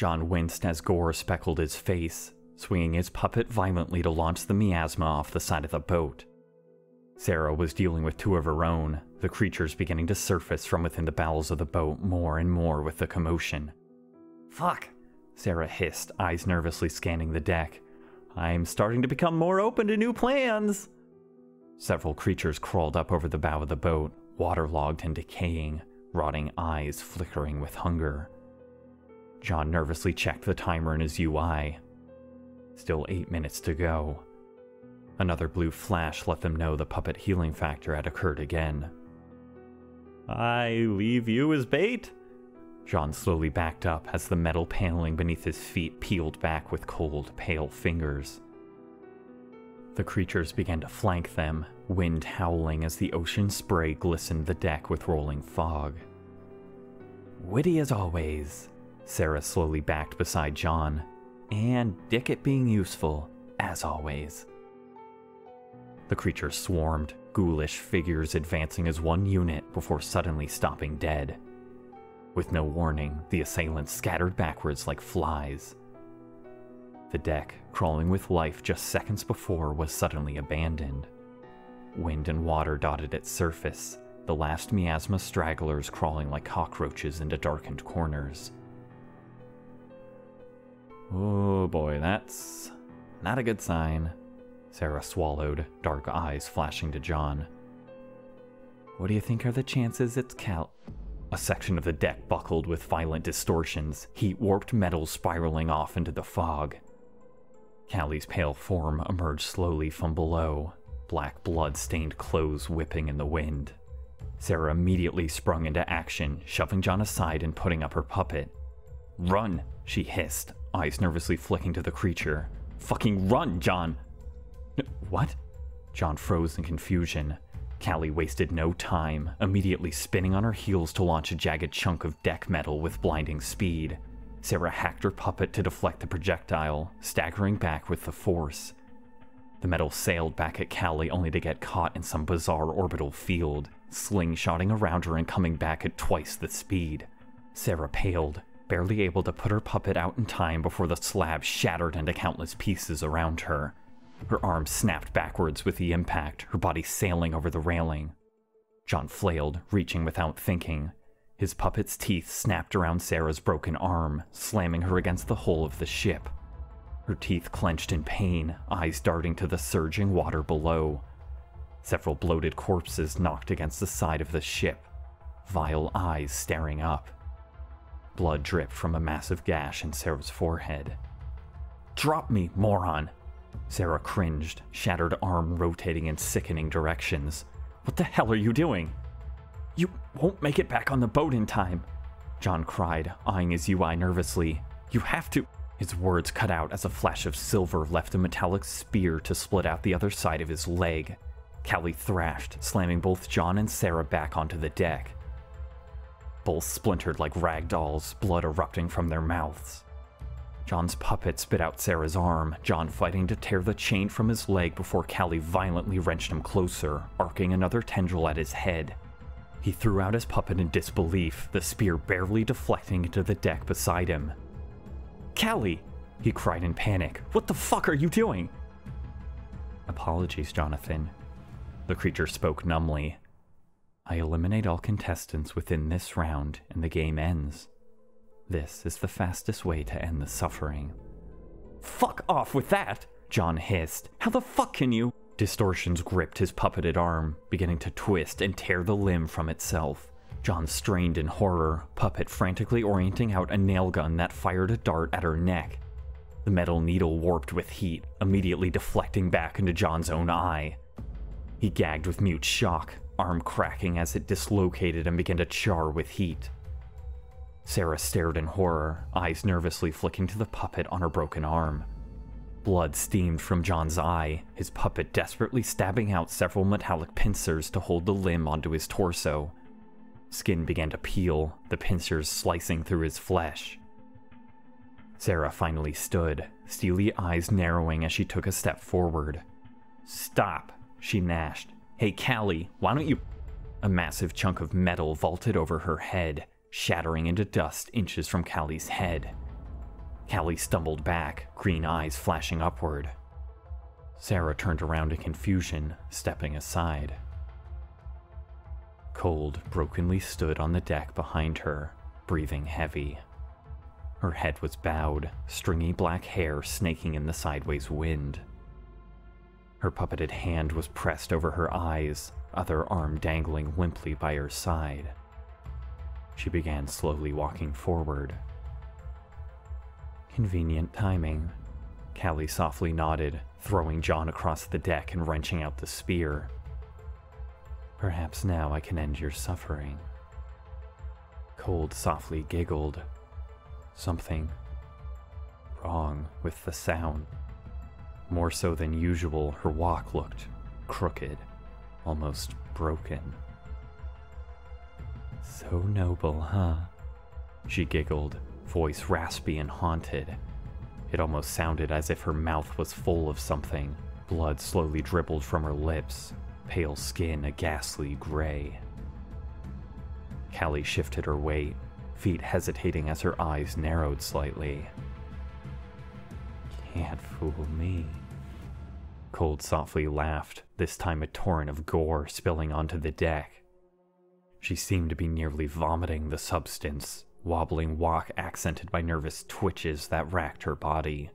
John winced as gore speckled his face, swinging his puppet violently to launch the miasma off the side of the boat. Sarah was dealing with two of her own, the creatures beginning to surface from within the bowels of the boat more and more with the commotion. "Fuck," Sarah hissed, eyes nervously scanning the deck. "I'm starting to become more open to new plans." Several creatures crawled up over the bow of the boat, waterlogged and decaying, rotting eyes flickering with hunger. John nervously checked the timer in his UI. Still 8 minutes to go. Another blue flash let them know the puppet healing factor had occurred again. "I leave you as bait?" John slowly backed up as the metal paneling beneath his feet peeled back with cold, pale fingers. The creatures began to flank them, wind howling as the ocean spray glistened the deck with rolling fog. "Witty as always," Sarah slowly backed beside John, "and dick at being useful, as always." The creatures swarmed, ghoulish figures advancing as one unit before suddenly stopping dead. With no warning, the assailants scattered backwards like flies. The deck, crawling with life just seconds before, was suddenly abandoned. Wind and water dotted its surface, the last miasma stragglers crawling like cockroaches into darkened corners. "Oh boy, that's not a good sign," Sarah swallowed, dark eyes flashing to John. "What do you think are the chances it's Cal—" A section of the deck buckled with violent distortions, heat-warped metal spiraling off into the fog. Callie's pale form emerged slowly from below, black blood-stained clothes whipping in the wind. Sarah immediately sprung into action, shoving John aside and putting up her puppet. "Run!" she hissed, eyes nervously flicking to the creature. "Fucking run, John!" "What?" John froze in confusion. Callie wasted no time, immediately spinning on her heels to launch a jagged chunk of deck metal with blinding speed. Sarah hacked her puppet to deflect the projectile, staggering back with the force. The metal sailed back at Callie only to get caught in some bizarre orbital field, slingshotting around her and coming back at twice the speed. Sarah paled, barely able to put her puppet out in time before the slab shattered into countless pieces around her. Her arm snapped backwards with the impact, her body sailing over the railing. John flailed, reaching without thinking. His puppet's teeth snapped around Sarah's broken arm, slamming her against the hull of the ship. Her teeth clenched in pain, eyes darting to the surging water below. Several bloated corpses knocked against the side of the ship, vile eyes staring up. Blood dripped from a massive gash in Sarah's forehead. "Drop me, moron!" Sarah cringed, shattered arm rotating in sickening directions. "What the hell are you doing?" "You won't make it back on the boat in time," John cried, eyeing his UI nervously. "You have to—" His words cut out as a flash of silver left a metallic spear to split out the other side of his leg. Callie thrashed, slamming both John and Sarah back onto the deck. Both splintered like rag dolls, blood erupting from their mouths. John's puppet spit out Sarah's arm, John fighting to tear the chain from his leg before Callie violently wrenched him closer, arcing another tendril at his head. He threw out his puppet in disbelief, the spear barely deflecting into the deck beside him. "Callie!" he cried in panic. "What the fuck are you doing?" "Apologies, Jonathan." The creature spoke numbly. "I eliminate all contestants within this round and the game ends. This is the fastest way to end the suffering." "Fuck off with that!" John hissed. "How the fuck can you—" Distortions gripped his puppeted arm, beginning to twist and tear the limb from itself. John strained in horror, puppet frantically orienting out a nail gun that fired a dart at her neck. The metal needle warped with heat, immediately deflecting back into John's own eye. He gagged with mute shock, arm cracking as it dislocated and began to char with heat. Sarah stared in horror, eyes nervously flicking to the puppet on her broken arm. Blood steamed from John's eye, his puppet desperately stabbing out several metallic pincers to hold the limb onto his torso. Skin began to peel, the pincers slicing through his flesh. Sarah finally stood, steely eyes narrowing as she took a step forward. "Stop," she gnashed. "Hey, Callie, why don't you—" A massive chunk of metal vaulted over her head, shattering into dust inches from Callie's head. Callie stumbled back, green eyes flashing upward. Sarah turned around in confusion, stepping aside. Cold brokenly stood on the deck behind her, breathing heavy. Her head was bowed, stringy black hair snaking in the sideways wind. Her puppeted hand was pressed over her eyes, other arm dangling limply by her side. She began slowly walking forward. Convenient timing. Callie softly nodded, throwing John across the deck and wrenching out the spear. Perhaps now I can end your suffering. Cold softly giggled. Something wrong with the sound. More so than usual, her walk looked crooked, almost broken. So noble, huh? She giggled, voice raspy and haunted. It almost sounded as if her mouth was full of something. Blood slowly dribbled from her lips, pale skin a ghastly gray. Callie shifted her weight, feet hesitating as her eyes narrowed slightly. Can't fool me. Cold softly laughed, this time a torrent of gore spilling onto the deck. She seemed to be nearly vomiting the substance, wobbling walk accented by nervous twitches that racked her body.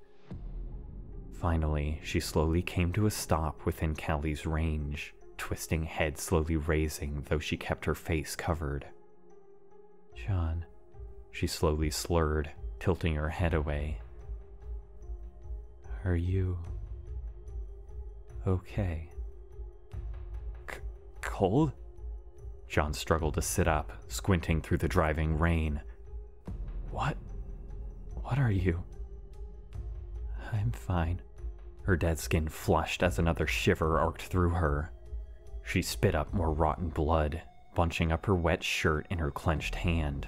Finally, she slowly came to a stop within Callie's range, twisting head slowly raising though she kept her face covered. John, she slowly slurred, tilting her head away. Are you okay? Cold? John struggled to sit up, squinting through the driving rain. What are you? I'm fine. Her dead skin flushed as another shiver arced through her. She spit up more rotten blood, bunching up her wet shirt in her clenched hand.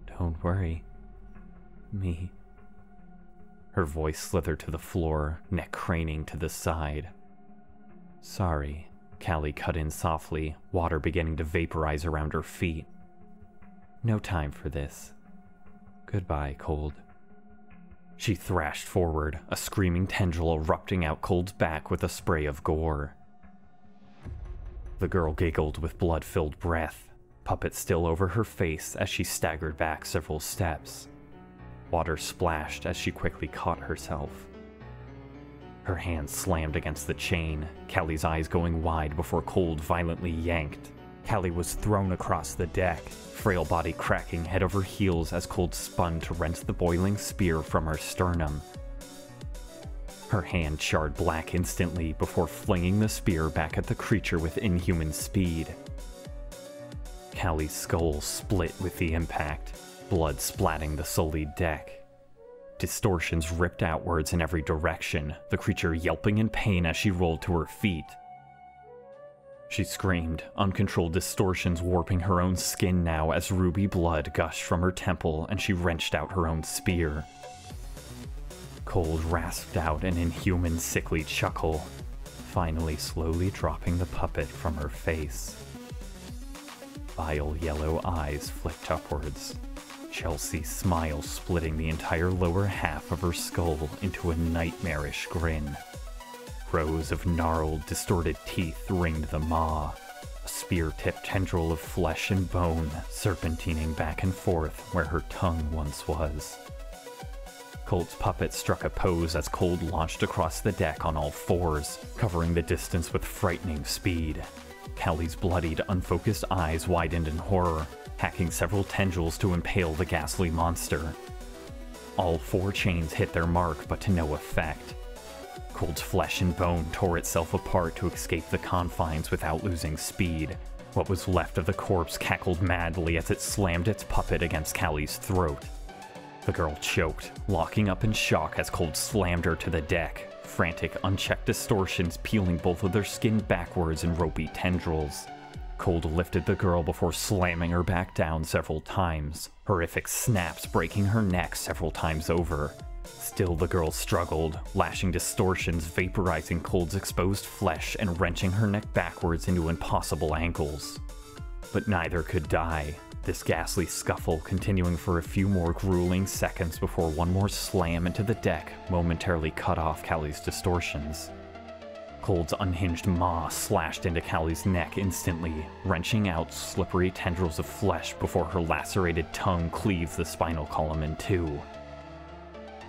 Don't worry. Me. Her voice slithered to the floor, neck craning to the side. Sorry, Callie cut in softly, water beginning to vaporize around her feet. No time for this. Goodbye, Cold. She thrashed forward, a screaming tendril erupting out Cold's back with a spray of gore. The girl giggled with blood-filled breath, puppet still over her face as she staggered back several steps. Water splashed as she quickly caught herself. Her hand slammed against the chain, Callie's eyes going wide before Cold violently yanked. Callie was thrown across the deck, frail body cracking head over heels as Cold spun to wrench the boiling spear from her sternum. Her hand charred black instantly before flinging the spear back at the creature with inhuman speed. Callie's skull split with the impact, blood splatting the sullied deck. Distortions ripped outwards in every direction, the creature yelping in pain as she rolled to her feet. She screamed, uncontrolled distortions warping her own skin now as ruby blood gushed from her temple and she wrenched out her own spear. Cold rasped out an inhuman, sickly chuckle, finally slowly dropping the puppet from her face. Vile yellow eyes flicked upwards, Chelsea's smile splitting the entire lower half of her skull into a nightmarish grin. Rows of gnarled, distorted teeth ringed the maw, a spear-tipped tendril of flesh and bone serpentining back and forth where her tongue once was. Cold's puppet struck a pose as Cold launched across the deck on all fours, covering the distance with frightening speed. Callie's bloodied, unfocused eyes widened in horror, hacking several tendrils to impale the ghastly monster. All four chains hit their mark, but to no effect. Cold's flesh and bone tore itself apart to escape the confines without losing speed. What was left of the corpse cackled madly as it slammed its puppet against Callie's throat. The girl choked, locking up in shock as Cold slammed her to the deck, frantic, unchecked distortions peeling both of their skin backwards in ropey tendrils. Cold lifted the girl before slamming her back down several times, horrific snaps breaking her neck several times over. Still the girl struggled, lashing distortions vaporizing Cold's exposed flesh and wrenching her neck backwards into impossible angles. But neither could die. this ghastly scuffle continuing for a few more grueling seconds before one more slam into the deck momentarily cut off Callie's distortions. Cold's unhinged maw slashed into Callie's neck instantly, wrenching out slippery tendrils of flesh before her lacerated tongue cleaves the spinal column in two.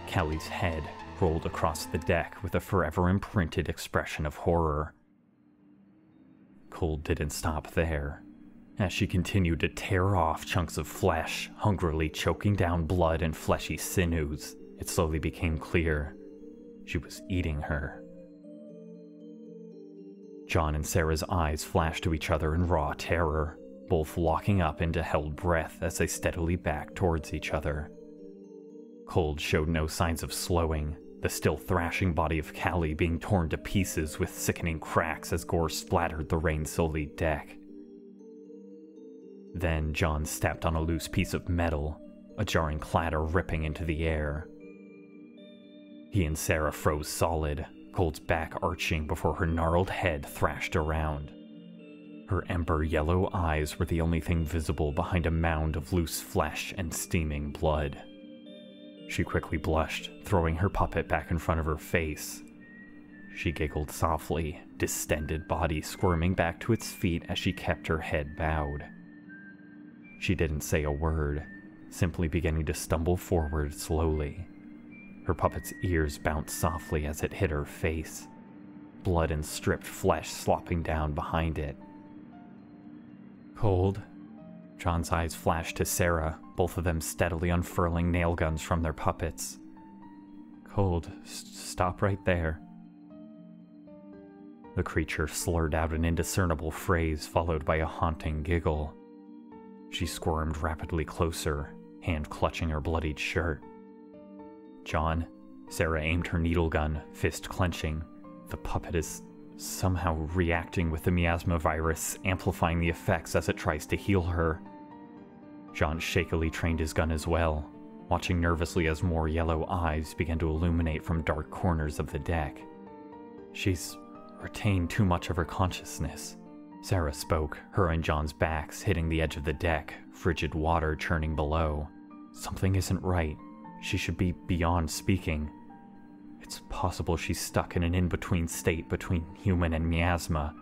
Callie's head rolled across the deck with a forever imprinted expression of horror. Cold didn't stop there. As she continued to tear off chunks of flesh, hungrily choking down blood and fleshy sinews, it slowly became clear she was eating her. John and Sarah's eyes flashed to each other in raw terror, both locking up into held breath as they steadily backed towards each other. Cold showed no signs of slowing, the still thrashing body of Callie being torn to pieces with sickening cracks as gore splattered the rain-sullied deck. Then John stepped on a loose piece of metal, a jarring clatter ripping into the air. He and Sarah froze solid, Cold's back arching before her gnarled head thrashed around. Her ember yellow eyes were the only thing visible behind a mound of loose flesh and steaming blood. She quickly blushed, throwing her puppet back in front of her face. She giggled softly, distended body squirming back to its feet as she kept her head bowed. She didn't say a word, simply beginning to stumble forward slowly. Her puppet's ears bounced softly as it hit her face, blood and stripped flesh slopping down behind it. Cold. John's eyes flashed to Sarah, both of them steadily unfurling nail guns from their puppets. Cold, stop right there. The creature slurred out an indiscernible phrase followed by a haunting giggle. She squirmed rapidly closer, hand clutching her bloodied shirt. John, Sarah aimed her needle gun, fist clenching. The puppet is somehow reacting with the miasma virus, amplifying the effects as it tries to heal her. John shakily trained his gun as well, watching nervously as more yellow eyes began to illuminate from dark corners of the deck. She's retained too much of her consciousness. Sarah spoke, her and John's backs hitting the edge of the deck, frigid water churning below. Something isn't right. She should be beyond speaking. It's possible she's stuck in an in-between state between human and miasma.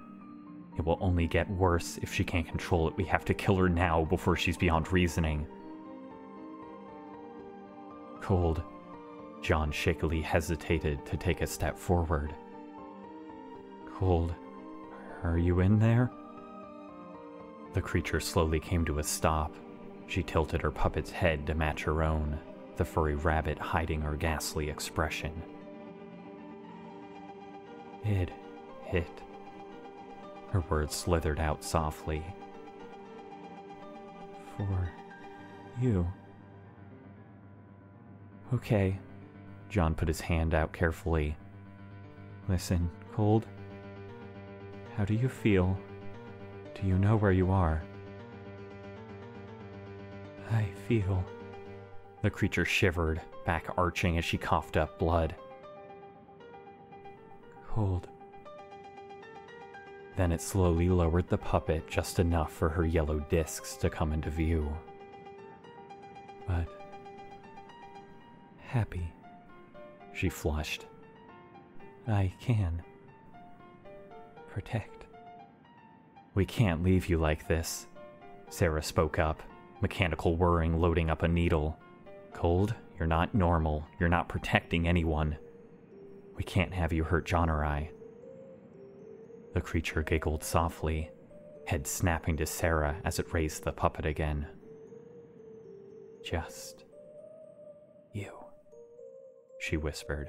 It will only get worse if she can't control it. We have to kill her now before she's beyond reasoning. Cold. John shakily hesitated to take a step forward. Cold. Are you in there? The creature slowly came to a stop. She tilted her puppet's head to match her own, the furry rabbit hiding her ghastly expression. It. Her words slithered out softly. For you. Okay. John put his hand out carefully. Listen, Cold. How do you feel? Do you know where you are? I feel... The creature shivered, back arching as she coughed up blood. Cold. Then it slowly lowered the puppet just enough for her yellow discs to come into view. But... happy. She flushed. I can... protect. We can't leave you like this. Sarah spoke up, mechanical whirring loading up a needle. Cold, you're not normal. You're not protecting anyone. We can't have you hurt John or I. The creature giggled softly, head snapping to Sarah as it raised the puppet again. Just you, she whispered.